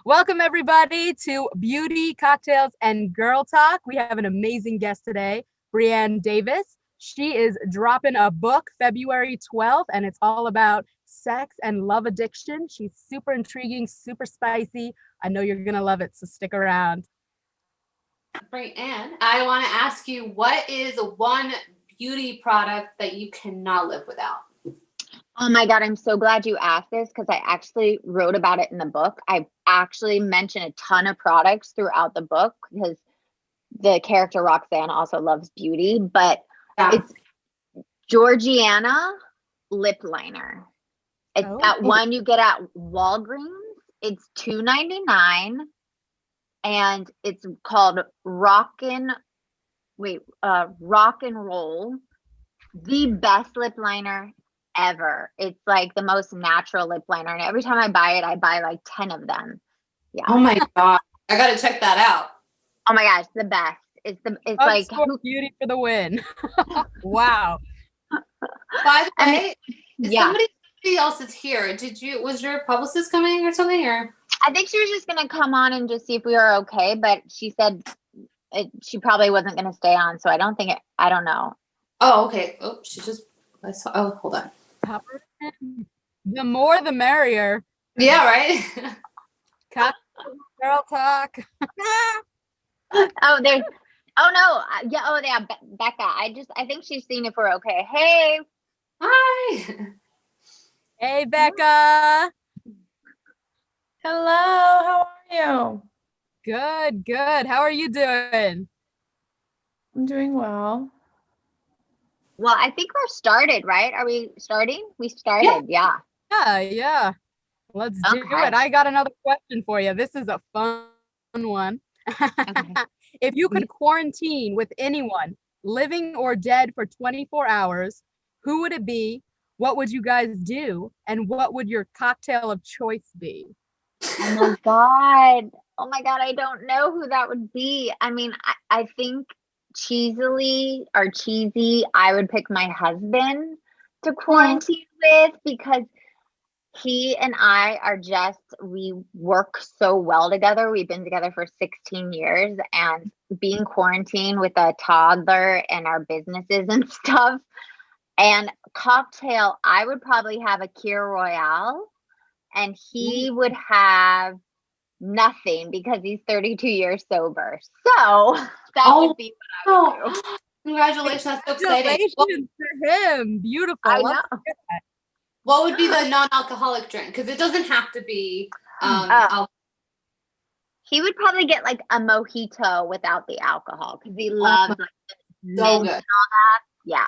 Welcome everybody to Beauty, Cocktails, and Girl Talk. We have an amazing guest today, Brianne Davis. She is dropping a book February 12th, and it's all about sex and love addiction. She's super intriguing, super spicy. I know you're gonna love it, so stick around. Brianne, I want to ask you, what is one beauty product that you cannot live without? Oh my God, I'm so glad you asked this because I actually wrote about it in the book. I actually mention a ton of products throughout the book because the character Roxanne also loves beauty, but it's Georgiana lip liner. It's that one you get at Walgreens. It's $2.99 and it's called Rock and Roll. The best lip liner ever. It's like the most natural lip liner, and every time I buy it, I buy like 10 of them. Yeah. Oh my God, I gotta check that out. Oh my gosh, the best. It's like beauty for the win. Wow. By the way, somebody else is here. Was your publicist coming or something? Or I think she was just gonna come on and just see if we were okay, but she said she probably wasn't gonna stay on, so I don't know. Oh, okay. Oh, hold on. The more the merrier. Yeah, right. Girl talk. Becca. I think she's seeing if we're okay. Hey. Hi. Hey, Becca. Hello, how are you? Good. How are you doing? I'm doing well. Well, I think we're started, right? Are we starting? We started, yeah. Yeah. Let's do it. I got another question for you. This is a fun one. Okay. If you could quarantine with anyone, living or dead, for 24 hours, who would it be? What would you guys do? And what would your cocktail of choice be? Oh my God, I don't know who that would be. I mean, I think cheesy, I would pick my husband to quarantine with because he and I we work so well together. We've been together for 16 years, and being quarantined with a toddler and our businesses and stuff. And cocktail, I would probably have a Kir Royale, and he would have nothing because he's 32 years sober. So that would be what I would do. Congratulations. That's so exciting. Congratulations to him. Beautiful. I know. What would be the non-alcoholic drink? Because it doesn't have to be he would probably get like a mojito without the alcohol because he loves like the so mint and all that. Yeah.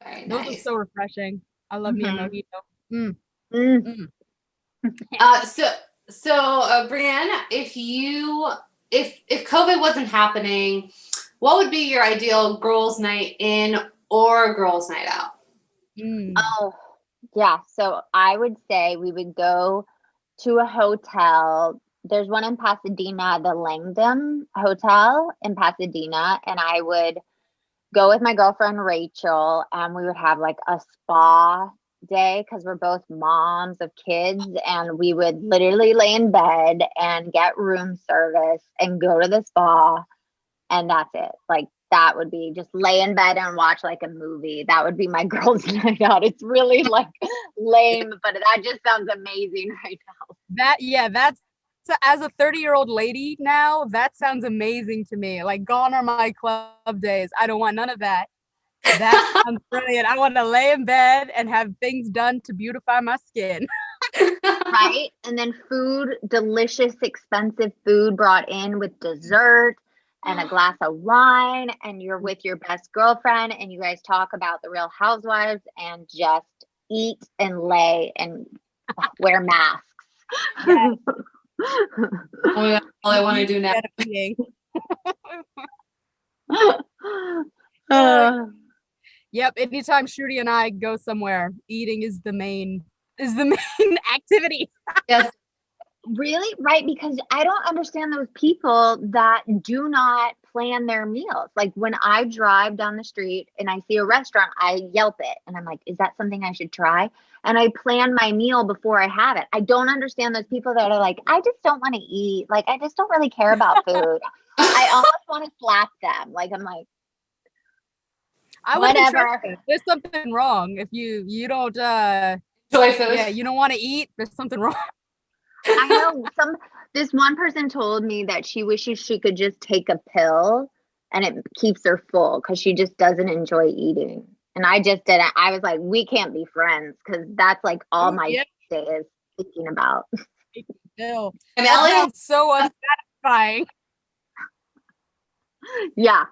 Very nice. Those are so refreshing. I love me a mojito. So Brianne, if COVID wasn't happening, what would be your ideal girls' night in or girls' night out? Oh, yeah. So I would say we would go to a hotel. There's one in Pasadena, the Langdon Hotel in Pasadena, and I would go with my girlfriend Rachel, and we would have like a spa day because we're both moms of kids, and we would literally lay in bed and get room service and go to the spa, and that's it. Like that would be just lay in bed and watch like a movie. That would be my girls' night out. It's really like lame, but that just sounds amazing right now. That's as a 30-year-old lady now, that sounds amazing to me. Like, gone are my club days. I don't want none of that. That sounds brilliant. I want to lay in bed and have things done to beautify my skin. Right? And then delicious, expensive food brought in with dessert and a glass of wine, and you're with your best girlfriend and you guys talk about the Real Housewives and just eat and lay and wear masks. Yes. All I want to do now. Yep. Anytime Shruti and I go somewhere, eating is the main activity. Yes. Really? Right? Because I don't understand those people that do not plan their meals. Like when I drive down the street and I see a restaurant, I Yelp it and I'm like, is that something I should try? And I plan my meal before I have it. I don't understand those people that are like, I just don't want to eat. Like, I just don't really care about food. I almost want to slap them. Like, I'm like, I would whatever. There's something wrong if you don't Joy food. yeah, you don't want to eat. There's something wrong. I know this one person told me that she wishes she could just take a pill and it keeps her full because she just doesn't enjoy eating. And I just didn't. I was like, we can't be friends because that's like all my day is thinking about. Ew. And That Ellie, sounds so unsatisfying. Yeah.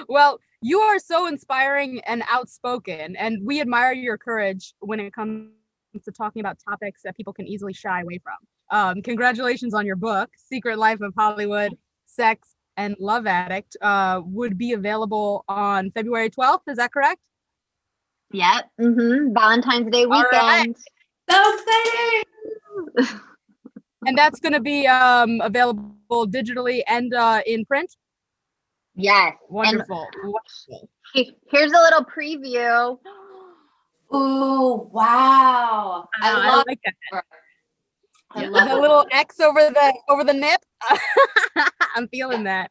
Well, you are so inspiring and outspoken, and we admire your courage when it comes to talking about topics that people can easily shy away from. Congratulations on your book, Secret Life of Hollywood Sex and Love Addict. Would be available on February 12th. Is that correct? Yep. Valentine's Day All right. weekend. so exciting. And that's going to be available digitally and in print. Yes. Wonderful. Wonderful. Here's a little preview. Ooh, wow. I like that. I Yeah, love the it. little X over the nip. I'm feeling that.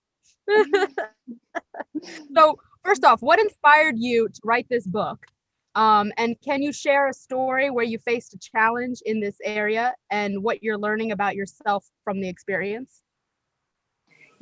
So first off, what inspired you to write this book? And can you share a story where you faced a challenge in this area and what you're learning about yourself from the experience?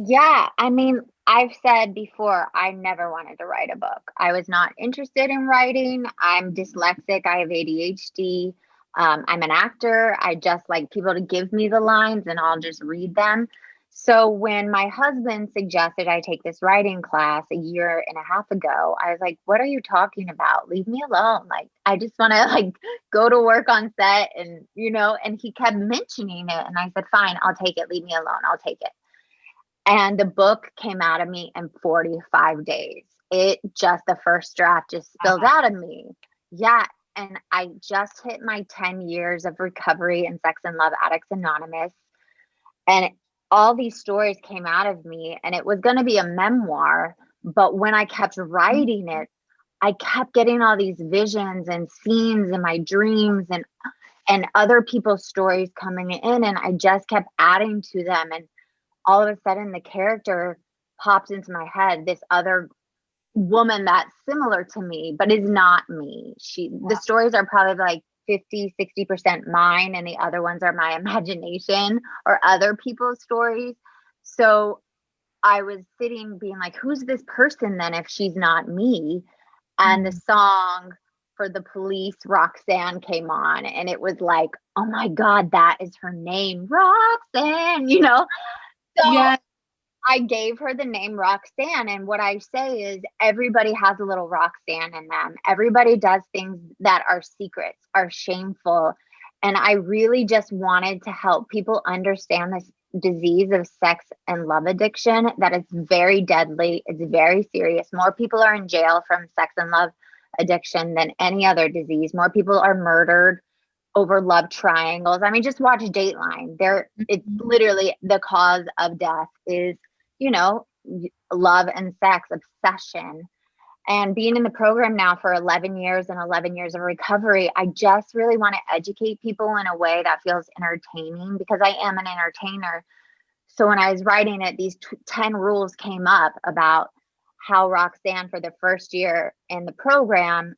Yeah, I mean, I've said before, I never wanted to write a book. I was not interested in writing. I'm dyslexic. I have ADHD. I'm an actor. I just like people to give me the lines and I'll just read them. So when my husband suggested I take this writing class a year and a half ago, I was like, what are you talking about? Leave me alone. Like, I just want to like go to work on set and, and he kept mentioning it. And I said, fine, I'll take it. Leave me alone. I'll take it. And the book came out of me in 45 days. The first draft just spilled out of me. Yeah. And I just hit my 10 years of recovery in Sex and Love Addicts Anonymous. And all these stories came out of me and it was going to be a memoir. But when I kept writing it, I kept getting all these visions and scenes in my dreams and other people's stories coming in. And I just kept adding to them. And all of a sudden the character pops into my head, this other woman that's similar to me, but is not me. The stories are probably like 50-60% mine and the other ones are my imagination or other people's stories. So I was sitting being like, who's this person then if she's not me? And the song for The Police, Roxanne, came on and it was like, oh my God, that is her name, Roxanne, So Yeah. I gave her the name Roxanne. And what I say is everybody has a little Roxanne in them. Everybody does things that are secrets, are shameful. And I really just wanted to help people understand this disease of sex and love addiction, that it's very deadly. It's very serious. More people are in jail from sex and love addiction than any other disease. More people are murdered over love triangles. I mean, just watch Dateline. It's literally the cause of death is, love and sex obsession. And being in the program now for 11 years and 11 years of recovery, I just really want to educate people in a way that feels entertaining because I am an entertainer. So when I was writing it, these 10 rules came up about how Roxanne, for the first year in the program,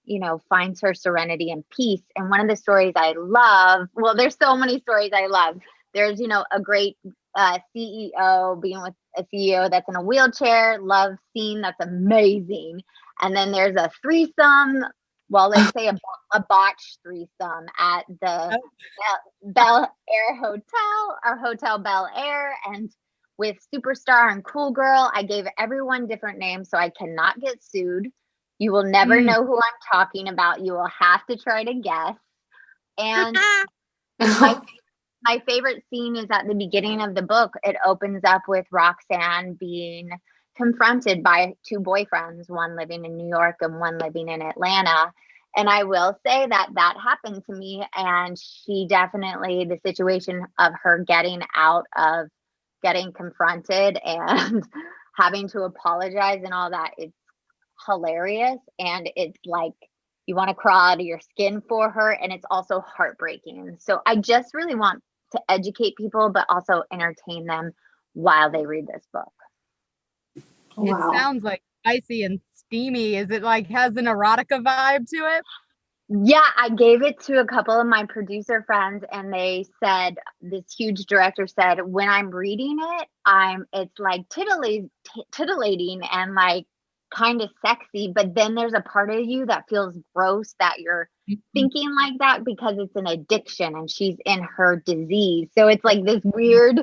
finds her serenity and peace. And one of the stories I love, well, there's so many stories I love. There's, a great CEO, being with a CEO that's in a wheelchair, love scene that's amazing. And then there's a threesome, well, let's say a botched threesome at the Bel Air Hotel, or Hotel Bel Air, and with Superstar and Cool Girl. I gave everyone different names so I cannot get sued. You will never know who I'm talking about. You will have to try to guess. And my favorite scene is at the beginning of the book. It opens up with Roxanne being confronted by two boyfriends, one living in New York and one living in Atlanta. And I will say that happened to me. And she definitely, the situation of her getting out of getting confronted and having to apologize and all that, it's hilarious. And it's like you want to crawl out of your skin for her. And it's also heartbreaking. So I just really want to educate people, but also entertain them while they read this book. It sounds like spicy and steamy. Is it like has an erotica vibe to it? Yeah, I gave it to a couple of my producer friends, and they said, this huge director said, when I'm reading it, it's like titillating and like kind of sexy, but then there's a part of you that feels gross that you're thinking like that because it's an addiction and she's in her disease. So it's like this weird,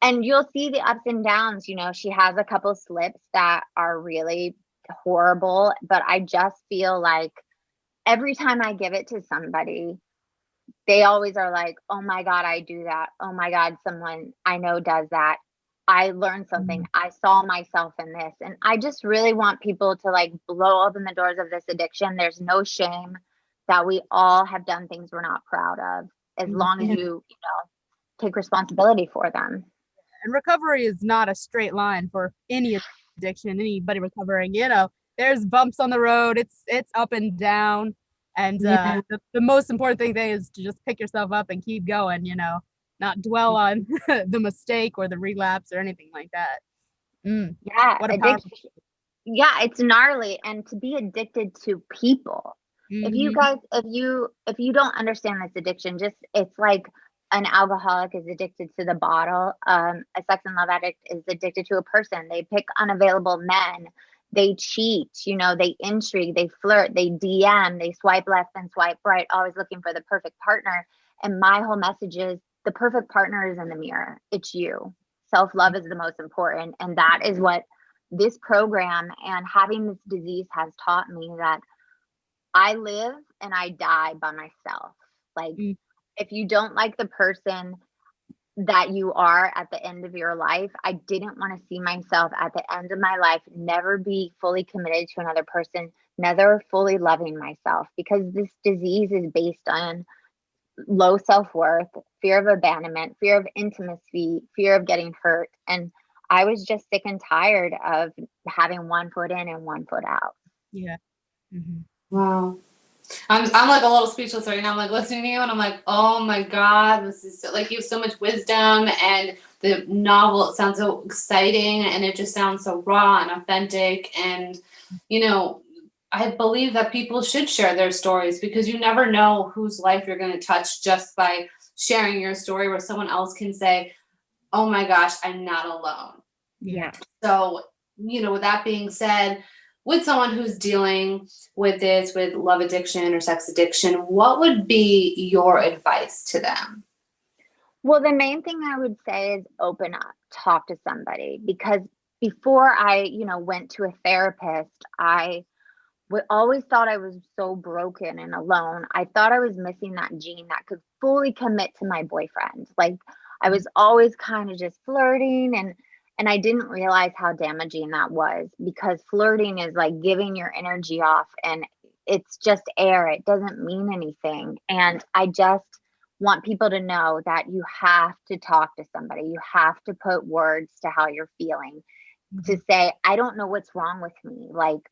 and you'll see the ups and downs. You know, she has a couple slips that are really horrible, but I just feel like every time I give it to somebody, they always are like, oh my God, I do that. Oh my God, someone I know does that. I learned something. I saw myself in this. And I just really want people to like blow open the doors of this addiction. There's no shame that we all have done things we're not proud of, as long as you take responsibility for them. And recovery is not a straight line for any addiction, anybody recovering, there's bumps on the road. It's up and down. And the most important thing is to just pick yourself up and keep going, not dwell on the mistake or the relapse or anything like that. Yeah. What a powerful. Yeah, it's gnarly. And to be addicted to people. If you guys, if you don't understand this addiction, it's like an alcoholic is addicted to the bottle. A sex and love addict is addicted to a person. They pick unavailable men. They cheat, they intrigue, they flirt, they DM, they swipe left and swipe right, always looking for the perfect partner. And my whole message is the perfect partner is in the mirror. It's you. Self-love is the most important. And that is what this program and having this disease has taught me, that I live and I die by myself. Like, if you don't like the person that you are at the end of your life, I didn't want to see myself at the end of my life never be fully committed to another person, never fully loving myself, because this disease is based on low self-worth, fear of abandonment, fear of intimacy, fear of getting hurt. And I was just sick and tired of having one foot in and one foot out. Yeah. Wow. I'm like a little speechless right now. I'm like listening to you and I'm like, oh my God, this is so, like, you have so much wisdom, and the novel, it sounds so exciting, and it just sounds so raw and authentic. And, I believe that people should share their stories, because you never know whose life you're going to touch just by sharing your story, where someone else can say, oh my gosh, I'm not alone. Yeah. So, with that being said, with someone who's dealing with this, with love addiction or sex addiction, what would be your advice to them? Well, the main thing I would say is open up, talk to somebody, because before I, went to a therapist, I always thought I was so broken and alone. I thought I was missing that gene that could fully commit to my boyfriend. Like, I was always kind of just flirting, and I didn't realize how damaging that was, because flirting is like giving your energy off, and it's just air. It doesn't mean anything. And I just want people to know that you have to talk to somebody. You have to put words to how you're feeling, to say, I don't know what's wrong with me. Like,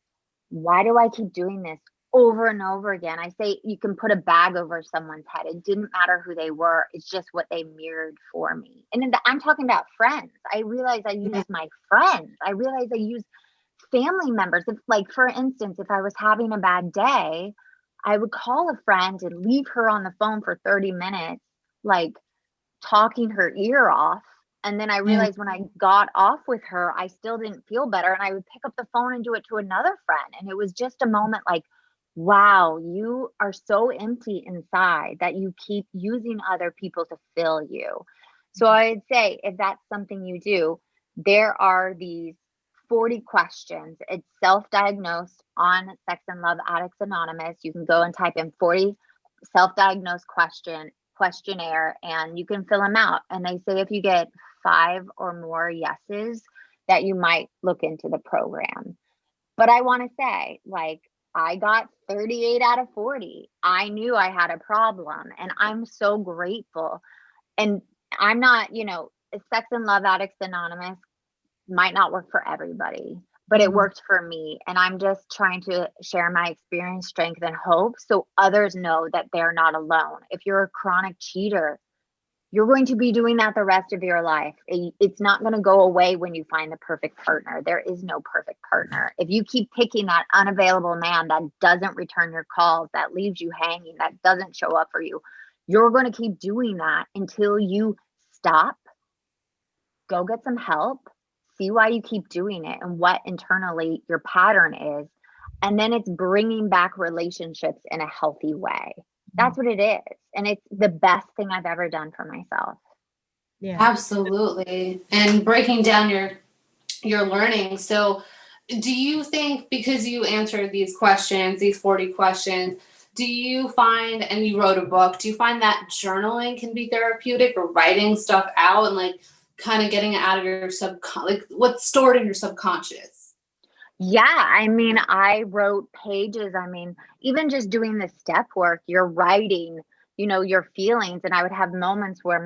why do I keep doing this over and over again? I say you can put a bag over someone's head. It didn't matter who they were. It's just what they mirrored for me. And I'm talking about friends. I realize I use my friends. I realize I use family members. If, like, for instance, if I was having a bad day, I would call a friend and leave her on the phone for 30 minutes, like talking her ear off. And then I realized when I got off with her, I still didn't feel better. And I would pick up the phone and do it to another friend. And it was just a moment like, wow, you are so empty inside that you keep using other people to fill you. So I'd say, if that's something you do, there are these 40 questions. It's self-diagnosed on Sex and Love Addicts Anonymous. You can go and type in 40 self-diagnosed questionnaire, and you can fill them out. And they say if you get 5 or more yeses, that you might look into the program. But I want to say, like, I got 38 out of 40. I knew I had a problem, and I'm so grateful. And I'm not, Sex and Love Addicts Anonymous might not work for everybody, but it worked for me. And I'm just trying to share my experience, strength, and hope so others know that they're not alone. If you're a chronic cheater, you're going to be doing that the rest of your life. It's not going to go away when you find the perfect partner. There is no perfect partner. If you keep picking that unavailable man that doesn't return your calls, that leaves you hanging, that doesn't show up for you, you're going to keep doing that until you stop, go get some help, see why you keep doing it and what internally your pattern is. And then it's bringing back relationships in a healthy way. That's what it is. And it's the best thing I've ever done for myself. Yeah. Absolutely. And breaking down your learning. So do you think, because you answered these questions, these 40 questions, do you find, and you wrote a book, do you find that journaling can be therapeutic, or writing stuff out and like kind of getting it out of your like what's stored in your subconscious? Yeah, I mean, I wrote pages. I mean, even just doing the step work, you're writing, your feelings. And I would have moments where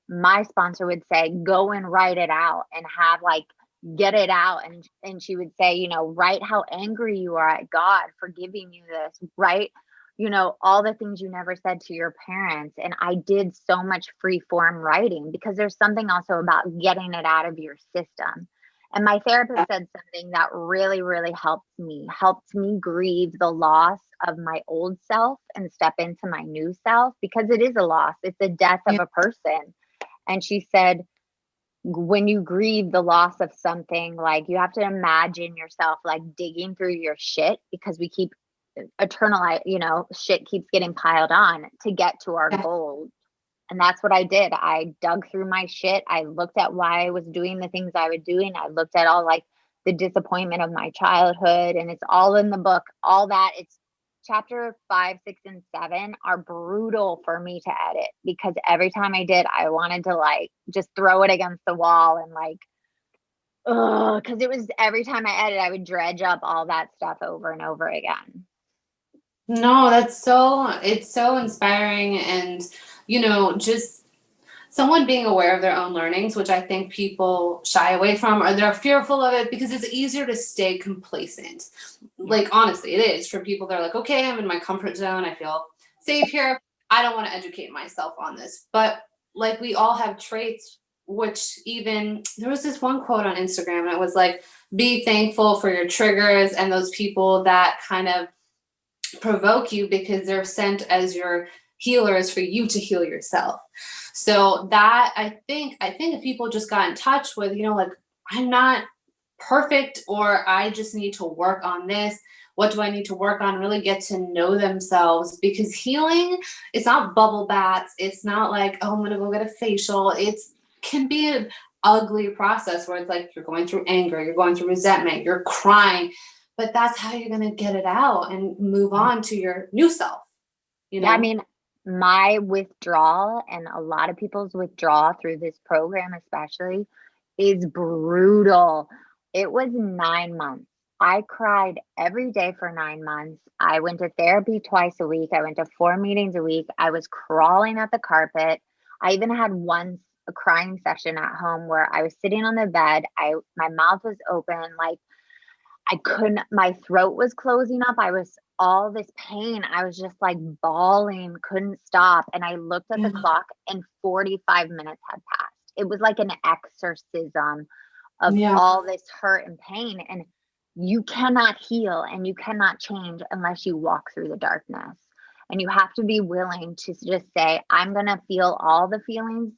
my sponsor would say, go and write it out and have like, get it out. And she would say, write how angry you are at God for giving you this, write, all the things you never said to your parents. And I did so much free form writing because there's something also about getting it out of your system. And my therapist said something that really, really helped me grieve the loss of my old self and step into my new self, because it is a loss. It's the death of a person. And she said, when you grieve the loss of something, like you have to imagine yourself like digging through your shit, because we keep shit keeps getting piled on to get to our gold. And that's what I did. I dug through my shit. I looked at why I was doing the things I was doing. I looked at all like the disappointment of my childhood, and it's all in the book. All that, it's chapter 5, 6, and 7 are brutal for me to edit, because every time I did, I wanted to like just throw it against the wall and like, because it was every time I edit, I would dredge up all that stuff over and over again. No, it's so inspiring. And, just someone being aware of their own learnings, which I think people shy away from, or they're fearful of it because it's easier to stay complacent. Like, honestly, it is for people that are like, okay, I'm in my comfort zone. I feel safe here. I don't want to educate myself on this. But like, we all have traits, which even there was this one quote on Instagram, and it was like, be thankful for your triggers and those people that kind of provoke you, because they're sent as your healers for you to heal yourself. So that I think if people just got in touch with, like, I'm not perfect, or I just need to work on this. What do I need to work on? Really get to know themselves, because healing, it's not bubble baths. It's not like, oh, I'm going to go get a facial. It can be an ugly process where it's like you're going through anger, you're going through resentment, you're crying. But that's how you're going to get it out and move on to your new self. Yeah, I mean, my withdrawal, and a lot of people's withdrawal through this program especially, is brutal. It was 9 months. I cried every day for 9 months. I went to therapy twice a week. I went to 4 meetings a week. I was crawling at the carpet. I even had a crying session at home where I was sitting on the bed. My mouth was open, like I couldn't, my throat was closing up. I was all this pain. I was just like bawling, couldn't stop. And I looked at the clock and 45 minutes had passed. It was like an exorcism of all this hurt and pain. And you cannot heal and you cannot change unless you walk through the darkness. And you have to be willing to just say, I'm going to feel all the feelings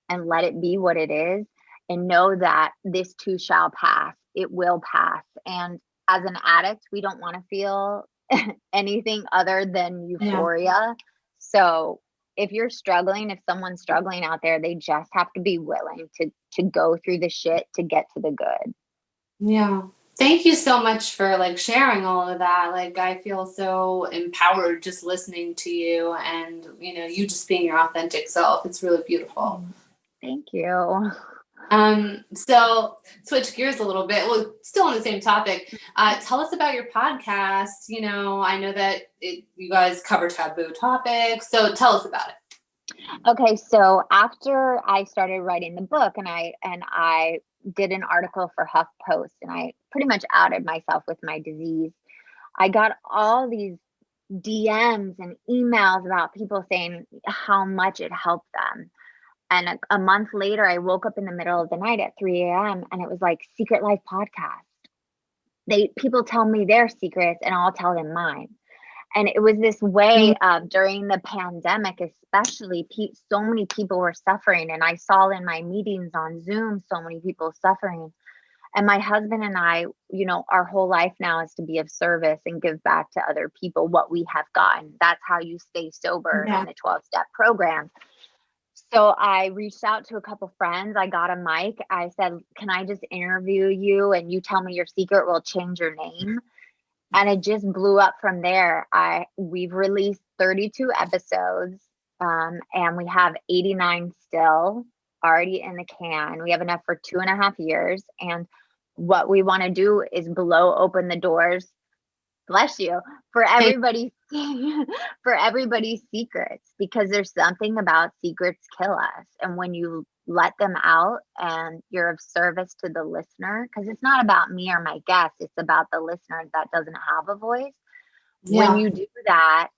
and let it be what it is. And know that this too shall pass. It will pass. And as an addict, we don't want to feel anything other than euphoria. Yeah. So if you're struggling, if someone's struggling out there, they just have to be willing to go through the shit to get to the good. Yeah. Thank you so much for like sharing all of that. Like, I feel so empowered just listening to you, and, you just being your authentic self. It's really beautiful. Thank you. So switch gears a little bit. Well, still on the same topic. Tell us about your podcast. I know that you guys cover taboo topics. So tell us about it. Okay, so after I started writing the book and I did an article for HuffPost and I pretty much outed myself with my disease, I got all these DMs and emails about people saying how much it helped them. And a month later, I woke up in the middle of the night at 3 a.m. and it was like Secret Life podcast. People tell me their secrets and I'll tell them mine. And it was this way of during the pandemic, especially so many people were suffering. And I saw in my meetings on Zoom, so many people suffering. And my husband and I, you know, our whole life now is to be of service and give back to other people what we have gotten. That's how you stay sober in the 12-step program. So I reached out to a couple friends. I got a mic. I said, can I just interview you and you tell me your secret? We'll change your name. And it just blew up from there. We've released 32 episodes, and we have 89 still already in the can. We have enough for 2.5 years. And what we want to do is blow open the doors, bless you, for everybody's for everybody's secrets, because there's something about secrets kill us. And when you let them out and you're of service to the listener, because it's not about me or my guest, it's about the listener that doesn't have a voice. When you do that,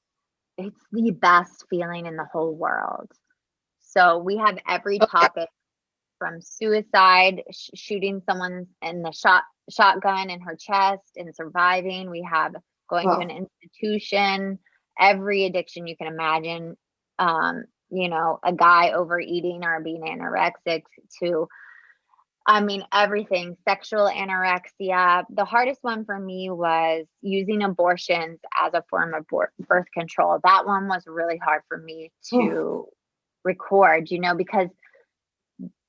it's the best feeling in the whole world. So we have every topic from suicide, shooting someone in the shotgun in her chest and surviving. We have going to an institution, every addiction you can imagine, you know, a guy overeating or being anorexic to, I mean, everything, sexual anorexia. The hardest one for me was using abortions as a form of birth control. That one was really hard for me to record, you know, because,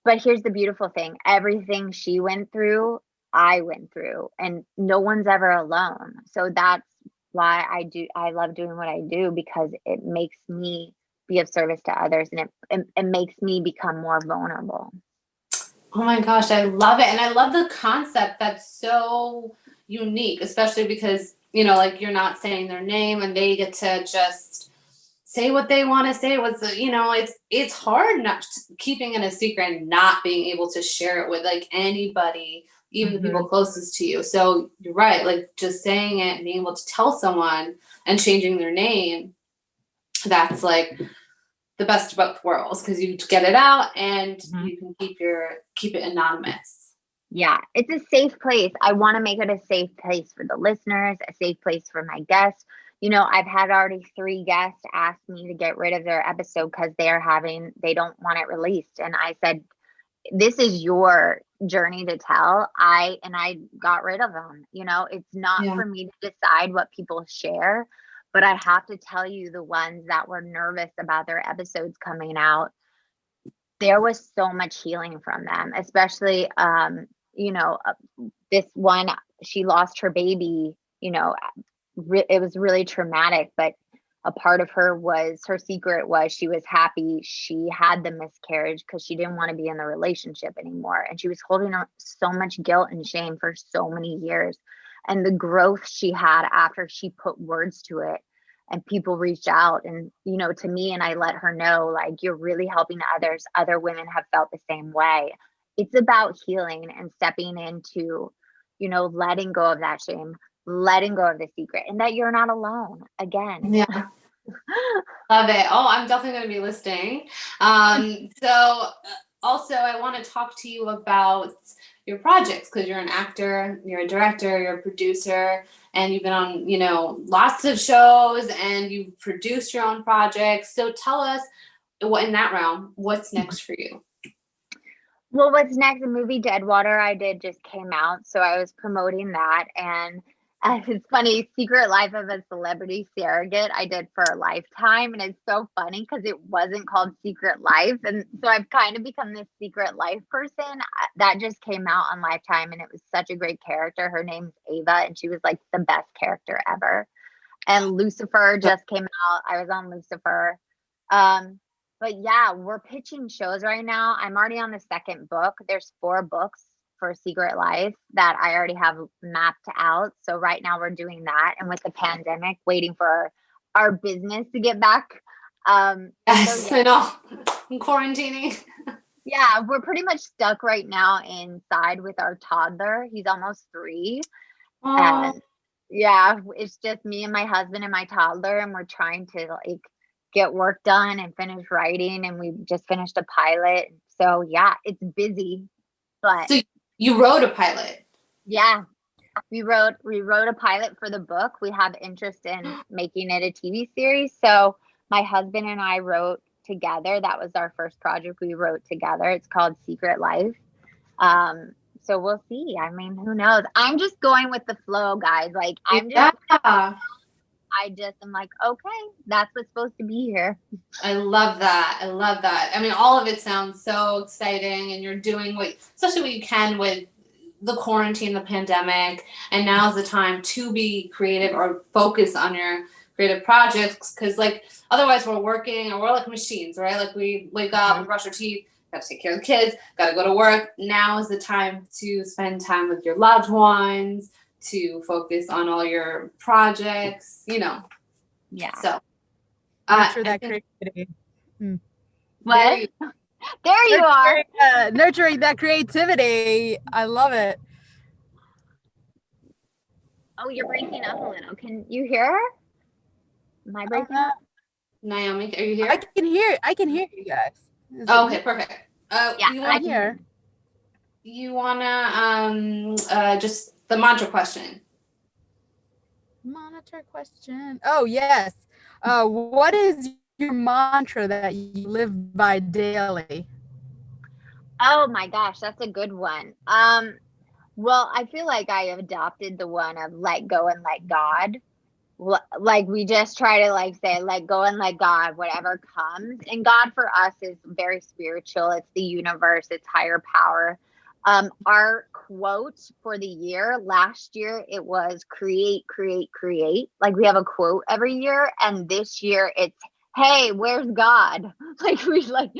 but here's the beautiful thing. Everything she went through, I went through, and no one's ever alone. So that's why I love doing what I do, because it makes me be of service to others, and it makes me become more vulnerable. Oh my gosh, I love it. And I love the concept that's so unique, especially because, you know, like you're not saying their name and they get to just say what they want to say. You know, it's hard not keeping it a secret and not being able to share it with like anybody, even the people closest to you. So you're right, like just saying it and being able to tell someone and changing their name, that's like the best of both worlds, because you get it out and you can keep it anonymous. Yeah, it's a safe place. I want to make it a safe place for the listeners, a safe place for my guests. You know, I've had already 3 guests ask me to get rid of their episode because they don't want it released. And I said, this is your journey to tell. I got rid of them. You know, it's not for me to decide what people share, but I have to tell you the ones that were nervous about their episodes coming out. There was so much healing from them, especially, you know, this one, she lost her baby, you know, it was really traumatic, but a part of her secret was she was happy she had the miscarriage because she didn't want to be in the relationship anymore. And she was holding on so much guilt and shame for so many years. And the growth she had after she put words to it, and people reached out and, you know, to me, and I let her know, like, you're really helping others. Other women have felt the same way. It's about healing and stepping into, you know, letting go of that shame, letting go of the secret, and that you're not alone again. Yeah. Love it. Oh, I'm definitely going to be listening. So also I want to talk to you about your projects, because you're an actor, you're a director, you're a producer, and you've been on, you know, lots of shows and you've produced your own projects. So tell us, what in that realm, what's next for you? Well, what's next? The movie Deadwater I did just came out, so I was promoting that. And it's funny, Secret Life of a Celebrity Surrogate I did for a Lifetime, and it's so funny because it wasn't called Secret Life, and so I've kind of become this Secret Life person. That just came out on Lifetime, and it was such a great character. Her name's Ava, and she was like the best character ever. And Lucifer just came out. I was on Lucifer. But yeah, we're pitching shows right now. I'm already on the 2nd book. There's 4 books for Secret Life that I already have mapped out. So right now we're doing that. And with the pandemic, waiting for our business to get back Yes, So I know. I'm quarantining. yeah, we're pretty much stuck right now inside with our toddler. He's almost 3. Oh, And yeah, it's just me and my husband and my toddler, and we're trying to like get work done and finish writing, and we just finished a pilot. So yeah, it's busy, but so you wrote a pilot. yeah, we wrote a pilot for the book. We have interest in making it a TV series. So my husband and I wrote together. That was our first project we wrote together. It's called Secret Life. So we'll see. I mean, who knows? I'm just going with the flow, guys. Like Yeah. I just am like, okay, that's what's supposed to be here. I love that. I love that. I mean, all of it sounds so exciting, and you're doing especially what you can with the quarantine, the pandemic, and now's the time to be creative or focus on your creative projects, because like otherwise we're working and we're like machines, right? Like we wake up, we brush our teeth, got to take care of the kids, got to go to work. Now is the time to spend time with your loved ones, to focus on all your projects, Yeah. So Nurture that creativity. What? There you are. Nurturing that creativity. I love it. Oh, you're breaking up a little. Can you hear her? Am I breaking up? Naomi, are you here? I can hear you guys. Oh, okay, perfect. Yeah, I'm here. You wanna just the mantra question. Monitor question. Oh yes. What is your mantra that you live by daily? Oh my gosh, that's a good one. Well, I feel like I adopted the one of let go and let God. Like we just try to like say let go and let God, whatever comes. And God for us is very spiritual. It's the universe, it's higher power. Our quote for the year last year, it was create, create, create. Like we have a quote every year, and this year it's hey, where's God? Like we like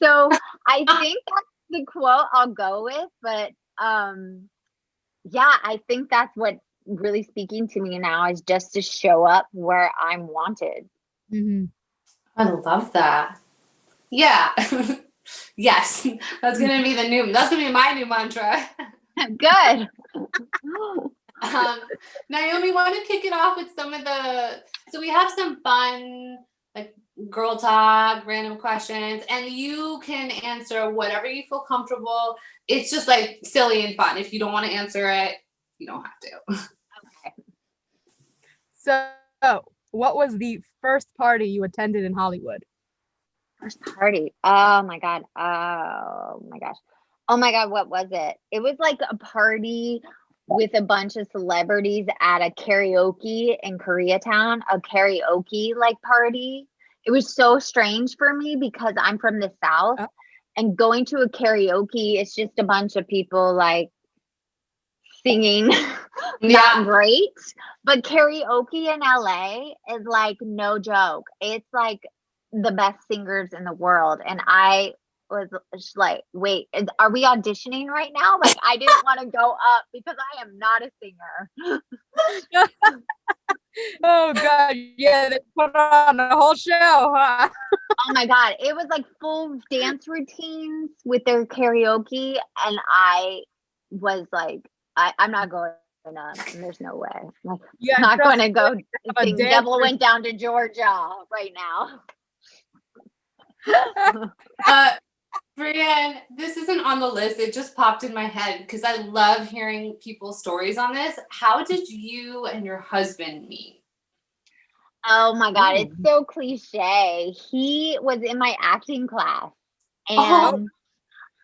so I think that's the quote I'll go with, but yeah, I think that's what really speaking to me now is just to show up where I'm wanted. Mm-hmm. I love that. Yeah. Yes. That's gonna be my new mantra. Good. Naomi, want to kick it off with so we have some fun like girl talk, random questions, and you can answer whatever you feel comfortable. It's just like silly and fun. If you don't want to answer it, you don't have to. Okay. So, what was the first party you attended in Hollywood? First party. Oh my God. Oh my gosh. Oh my God. What was it? It was like a party with a bunch of celebrities at a karaoke in Koreatown, a karaoke like party. It was so strange for me because I'm from the South, and going to a karaoke, it's just a bunch of people like singing. Not great, but karaoke in LA is like no joke. It's like the best singers in the world, and I was just like, wait, are we auditioning right now? Like I didn't want to go up because I am not a singer. Oh God, yeah, they put on a whole show, huh? Oh my God, it was like full dance routines with their karaoke, and I was like, I'm not going up. There's no way. Like, Yeah, I'm not going to go a sing dance Devil Went Down to Georgia right now. Brianne, this isn't on the list. It just popped in my head because I love hearing people's stories on this. How did you and your husband meet? Oh my God, it's so cliche. He was in my acting class, and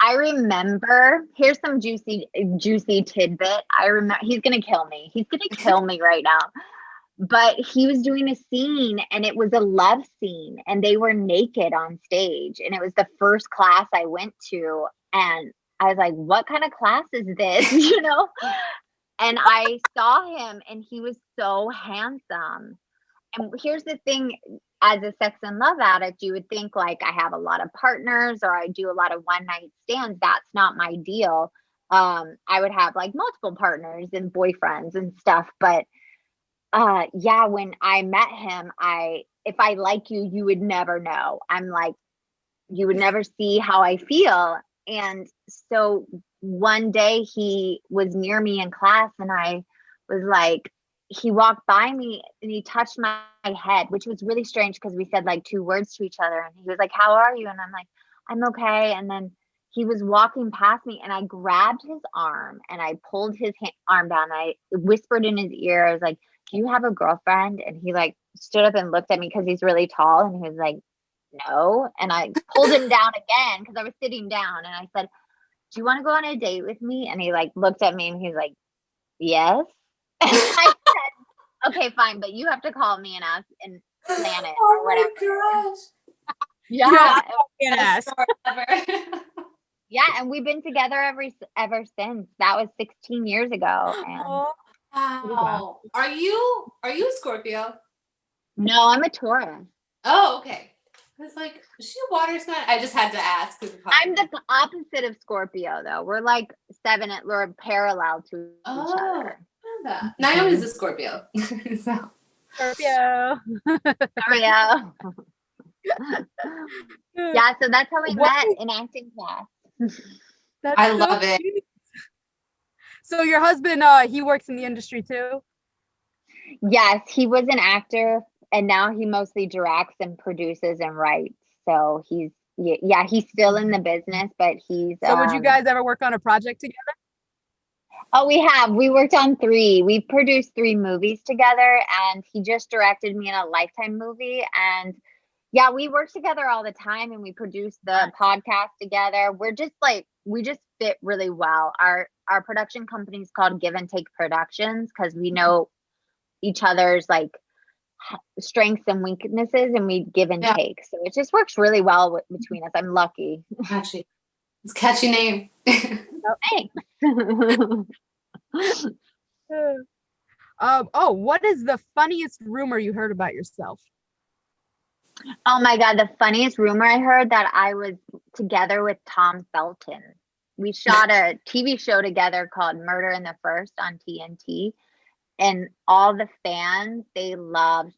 I remember, here's some juicy tidbit. I remember, he's gonna kill me. He's gonna kill me right now. But he was doing a scene, and it was a love scene, and they were naked on stage, and it was the first class I went to, and I was like, what kind of class is this? You know? And I saw him, and he was so handsome. And here's the thing, as a sex and love addict, you would think like I have a lot of partners or I do a lot of one night stands. That's not my deal. I would have like multiple partners and boyfriends and stuff, but yeah, when I met him, if I like you, you would never know. I'm like, you would never see how I feel. And so one day he was near me in class and I was like, he walked by me and he touched my head, which was really strange because we said like 2 words to each other. And he was like, how are you? And I'm like, I'm okay. And then he was walking past me and I grabbed his arm and I pulled his arm down. I whispered in his ear. I was like, do you have a girlfriend? And he like stood up and looked at me because he's really tall. And he was like, no. And I pulled him down again because I was sitting down. And I said, do you want to go on a date with me? And he like looked at me and he's like, yes. And I said, okay, fine, but you have to call me and ask and plan it or whatever. Oh my gosh. Yeah. Yes. Yeah, and we've been together ever since. That was 16 years ago. And Oh, Wow. Are you a Scorpio? no, I'm a Taurus. Oh, okay. I was like, is she a water sign? I just had to ask. I'm the opposite of Scorpio, though. We're like we're parallel to each other. That. Naomi's a Scorpio. So. Scorpio. Scorpio. Yeah, so that's how we What met in acting class. That's I so love it. cute. So your husband, he works in the industry too? Yes, he was an actor and now he mostly directs and produces and writes. So he's still in the business, but he's So would you guys ever work on a project together? Oh, we have. We worked on 3. We produced 3 movies together and he just directed me in a Lifetime movie. And yeah, we work together all the time and we produce the podcast together. We're just like, we just fit really well. Our production company is called Give and Take Productions because we know each other's like strengths and weaknesses and we give and take. So it just works really well between us. I'm lucky. Catchy. It's a catchy name. Thanks. What is the funniest rumor you heard about yourself? Oh my God, the funniest rumor I heard that I was together with Tom Felton. We shot a TV show together called Murder in the First on TNT. And all the fans, they loved,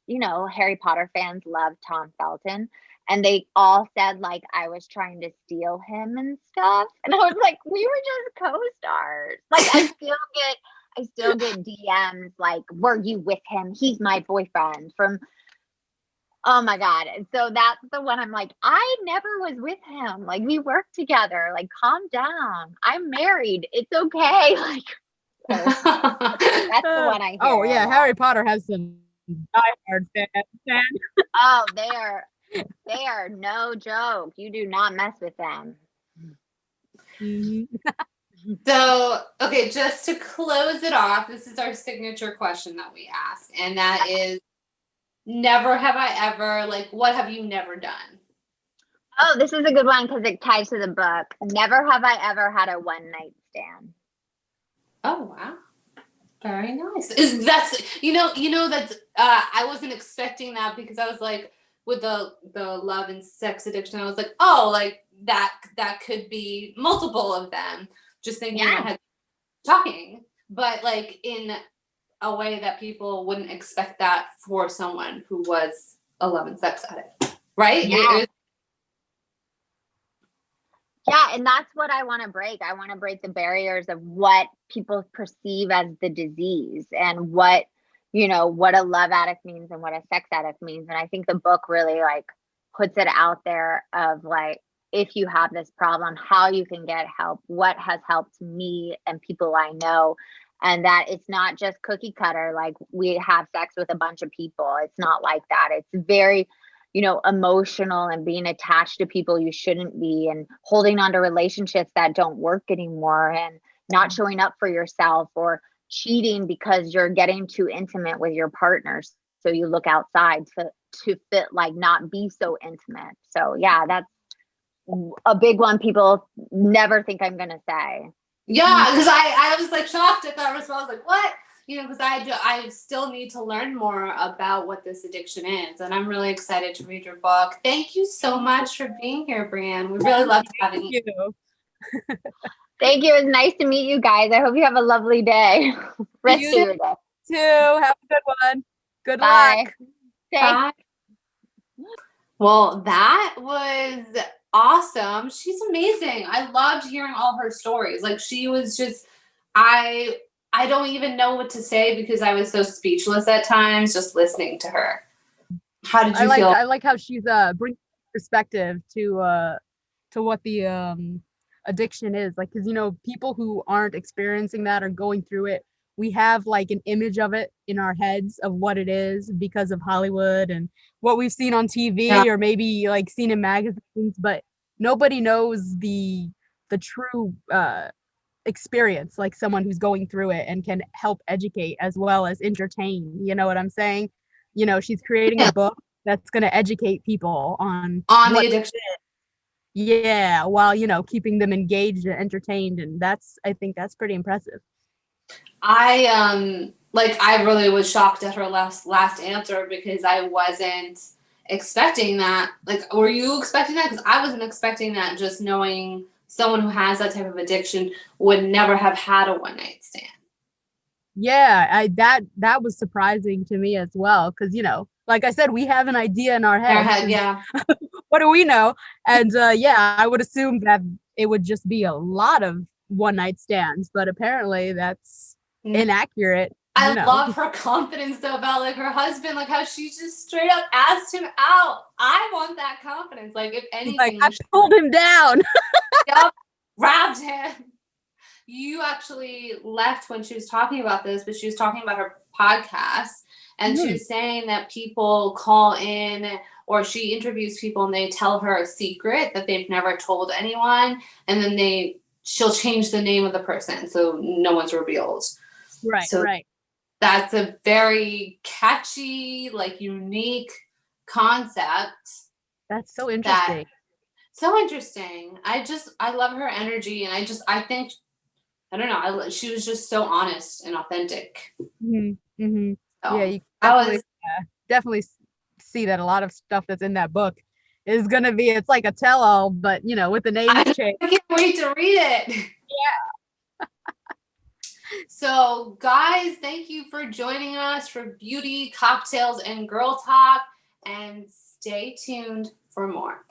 Harry Potter fans loved Tom Felton. And they all said like I was trying to steal him and stuff. And I was like, we were just co-stars. Like I still get DMs like, were you with him? He's my boyfriend from, oh my God. And so that's the one I'm like, I never was with him. Like we worked together. Like calm down. I'm married. It's okay. Like that's the one I hear. Oh yeah, Harry Potter has some diehard fans. Oh, they are no joke. You do not mess with them. Mm-hmm. So, okay, just to close it off, this is our signature question that we ask, and that is, never have I ever, like, what have you never done? Oh, this is a good one because it ties to the book. Never have I ever had a one-night stand. Oh, wow. Very nice. That's I wasn't expecting that because I was like, with the love and sex addiction, I was like, oh, like that could be multiple of them. Just thinking I had talking, but like in a way that people wouldn't expect that for someone who was a love and sex addict, right? Yeah. Yeah, and that's what I want to break. I want to break the barriers of what people perceive as the disease and what a love addict means and what a sex addict means. And I think the book really like puts it out there of like, if you have this problem, how you can get help, what has helped me and people I know. And that it's not just cookie cutter, like we have sex with a bunch of people. It's not like that. It's very emotional and being attached to people you shouldn't be and holding on to relationships that don't work anymore and not showing up for yourself or cheating because you're getting too intimate with your partners. So you look outside to fit, like not be so intimate. So yeah, that's a big one people never think I'm going to say. Yeah, because I was like shocked at that response. Like, what? Because I still need to learn more about what this addiction is. And I'm really excited to read your book. Thank you so much for being here, Brianne. We really loved having you. Thank you. It was nice to meet you guys. I hope you have a lovely day. Rest of your day. Too. Have a good one. Good Bye. luck. Thanks. Bye. Well, that was awesome. She's amazing. I loved hearing all her stories. Like she was just I don't even know what to say because I was so speechless at times just listening to her. How did you feel? I like how she's bringing perspective to what the addiction is, like, because people who aren't experiencing that or going through it, we have like an image of it in our heads of what it is because of Hollywood and what we've seen on TV or maybe like seen in magazines, but nobody knows the true experience, like someone who's going through it and can help educate as well as entertain. You know what I'm saying? She's creating a book that's going to educate people on the addiction. Yeah, while keeping them engaged and entertained, and I think that's pretty impressive. I really was shocked at her last answer because I wasn't expecting that. Like, were you expecting that? Because I wasn't expecting that. Just knowing someone who has that type of addiction would never have had a one night stand. Yeah, that was surprising to me as well, because like I said, we have an idea in our head. Yeah. What do we know? And yeah, I would assume that it would just be a lot of one night stands, but apparently that's inaccurate. I love her confidence though about like her husband, like how she just straight up asked him out. I want that confidence. Like if anything, like, I pulled him down. Yep, grabbed him. You actually left when she was talking about this, but she was talking about her podcast, and she was saying that people call in or she interviews people and they tell her a secret that they've never told anyone, and then she'll change the name of the person so no one's revealed. Right, so right. That's a very catchy, like unique concept. That's so interesting. So interesting. I love her energy, and I think, I don't know, she was just so honest and authentic. Mm-hmm. Mm-hmm. So, yeah, you definitely see that a lot of stuff that's in that book is going to be, it's like a tell-all, but with the name change. I can't wait to read it. Yeah. So guys, thank you for joining us for Beauty, Cocktails, and Girl Talk, and stay tuned for more.